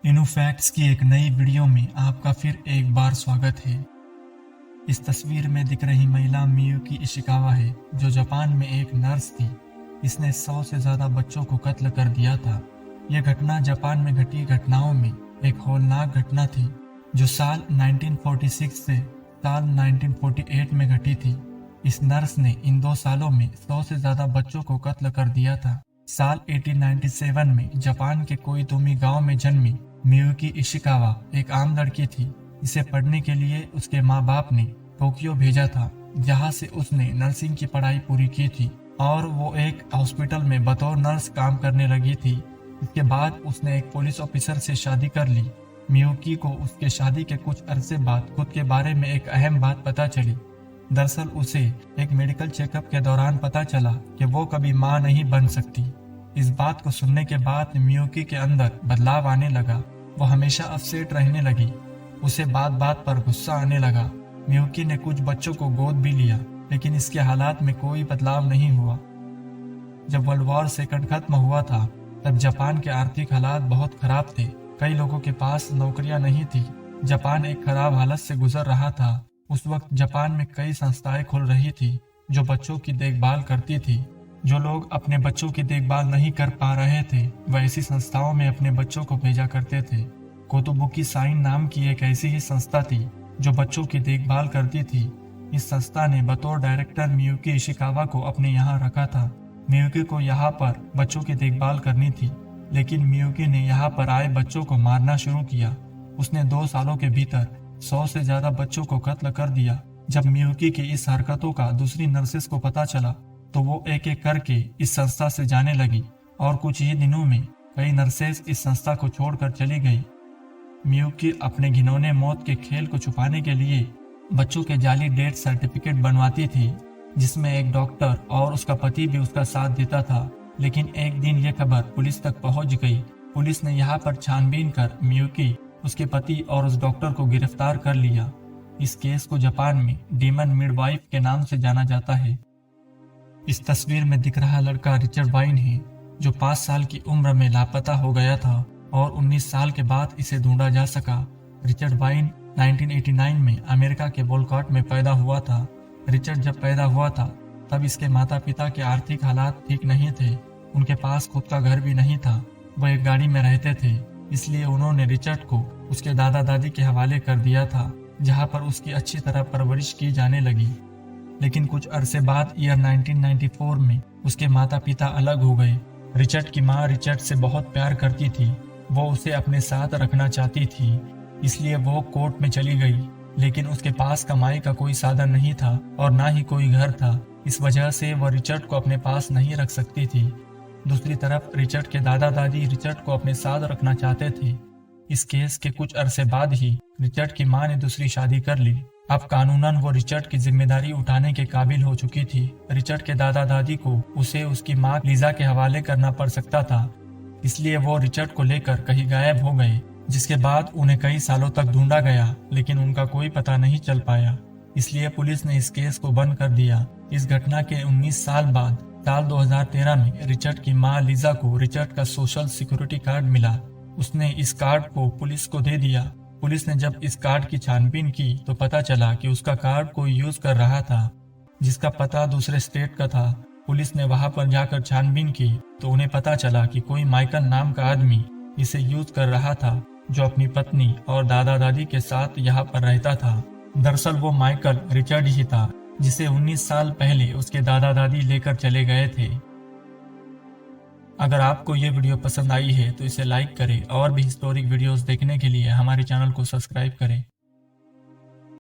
इनोफैक्ट्स की एक नई वीडियो में आपका फिर एक बार स्वागत है। इस तस्वीर में दिख रही महिला मियुकी इशिकावा है, जो जापान में एक नर्स थी। इसने 100 से ज़्यादा बच्चों को कत्ल कर दिया था। यह घटना जापान में घटी घटनाओं में एक हौलनाक घटना थी, जो साल 1946 से साल 1948 में घटी थी। इस नर्स ने इन 2 सालों में 100 से ज़्यादा बच्चों को कत्ल कर दिया था। साल 1897 में जापान के कोइतोमी गांव में जन्मी मियुकी इशिकावा एक आम लड़की थी। इसे पढ़ने के लिए उसके माँ बाप ने टोक्यो भेजा था, जहाँ से उसने नर्सिंग की पढ़ाई पूरी की थी और वो एक हॉस्पिटल में बतौर नर्स काम करने लगी थी। इसके बाद उसने एक पुलिस ऑफिसर से शादी कर ली। मियुकी को उसके शादी के कुछ अरसे बाद खुद के बारे में एक अहम बात पता चली। दरअसल उसे एक मेडिकल चेकअप के दौरान पता चला कि वो कभी मां नहीं बन सकती। इस बात को सुनने के बाद मियुकी के अंदर बदलाव आने लगा। वो हमेशा अपसेट रहने लगी। उसे बात बात पर गुस्सा आने लगा। मियुकी ने कुछ बच्चों को गोद भी लिया, लेकिन इसके हालात में कोई बदलाव नहीं हुआ। जब वर्ल्ड वॉर सेकंड खत्म हुआ था, तब जापान के आर्थिक हालात बहुत खराब थे। कई लोगों के पास नौकरियां नहीं थी। जापान एक खराब हालत से गुजर रहा था। उस वक्त जापान में कई संस्थाएं खुल रही थी जो बच्चों की देखभाल करती थी। जो लोग अपने बच्चों की देखभाल नहीं कर पा रहे थे, वह ऐसी संस्थाओं में अपने बच्चों को भेजा करते थे। कोतोबुकी साइन नाम की एक ऐसी ही संस्था थी जो बच्चों की देखभाल करती थी। इस संस्था ने बतौर डायरेक्टर मियुकी इशिकावा को अपने यहाँ रखा था। मियुकी को यहाँ पर बच्चों की देखभाल करनी थी, लेकिन मियुकी ने यहाँ पर आए बच्चों को मारना शुरू किया। उसने 2 सालों के भीतर 100 से ज्यादा बच्चों को कत्ल कर दिया। जब मियुकी की इस हरकतों का दूसरी नर्सेस को पता चला, तो वो एक एक करके इस संस्था से जाने लगी और कुछ ही दिनों में कई नर्सेस इस संस्था को छोड़कर चली गई। मियुकी अपने घिनौने मौत के खेल को छुपाने के लिए बच्चों के जाली डेथ सर्टिफिकेट बनवाती थी, जिसमें एक डॉक्टर और उसका पति भी उसका साथ देता था। लेकिन एक दिन ये खबर पुलिस तक पहुंच गई। पुलिस ने यहाँ पर छानबीन कर मियुकी, उसके पति और उस डॉक्टर को गिरफ्तार कर लिया। इस केस को जापान में डीमन मिडवाइफ के नाम से जाना जाता है। इस तस्वीर में दिख रहा लड़का रिचर्ड वाइन है, जो 5 साल की उम्र में लापता हो गया था और 19 साल के बाद इसे ढूंढा जा सका। रिचर्ड वाइन 1989 में अमेरिका के वोलकॉट में पैदा हुआ था। रिचर्ड जब पैदा हुआ था, तब इसके माता पिता के आर्थिक हालात ठीक नहीं थे। उनके पास खुद का घर भी नहीं था। वह एक गाड़ी में रहते थे, इसलिए उन्होंने रिचर्ड को उसके दादा दादी के हवाले कर दिया था, जहाँ पर उसकी अच्छी तरह परवरिश की जाने लगी। लेकिन कुछ अरसे बाद ईयर 1994 में उसके माता पिता अलग हो गए। रिचर्ड की माँ रिचर्ड से बहुत प्यार करती थी। वो उसे अपने साथ रखना चाहती थी, इसलिए वो कोर्ट में चली गई। लेकिन उसके पास कमाई का कोई साधन नहीं था और ना ही कोई घर था। इस वजह से वह रिचर्ड को अपने पास नहीं रख सकती थी। दूसरी तरफ रिचर्ड के दादा दादी रिचर्ड को अपने साथ रखना चाहते थे। इस केस के कुछ अरसे बाद ही रिचर्ड की माँ ने दूसरी शादी कर ली। अब कानूनन वो रिचर्ड की जिम्मेदारी उठाने के काबिल हो चुकी थी। रिचर्ड के दादा दादी को उसे उसकी माँ लीजा के हवाले करना पड़ सकता था, इसलिए वो रिचर्ड को लेकर कहीं गायब हो गए, जिसके बाद उन्हें कई सालों तक ढूंढा गया, लेकिन उनका कोई पता नहीं चल पाया। इसलिए पुलिस ने इस केस को बंद कर दिया। इस घटना के 19 साल बाद साल 2013 में रिचर्ड की माँ लीजा को रिचर्ड का सोशल सिक्योरिटी कार्ड मिला। उसने इस कार्ड को पुलिस को दे दिया। पुलिस ने जब इस कार्ड की छानबीन की, तो पता चला कि उसका कार्ड कोई यूज कर रहा था, जिसका पता दूसरे स्टेट का था। पुलिस ने वहां पर जाकर छानबीन की, तो उन्हें पता चला कि कोई माइकल नाम का आदमी इसे यूज कर रहा था, जो अपनी पत्नी और दादा दादी के साथ यहाँ पर रहता था। दरअसल वो माइकल रिचर्ड ही था, जिसे 19 साल पहले उसके दादा दादी लेकर चले गए थे। अगर आपको ये वीडियो पसंद आई है तो इसे लाइक करें और भी हिस्टोरिक वीडियोस देखने के लिए हमारे चैनल को सब्सक्राइब करें।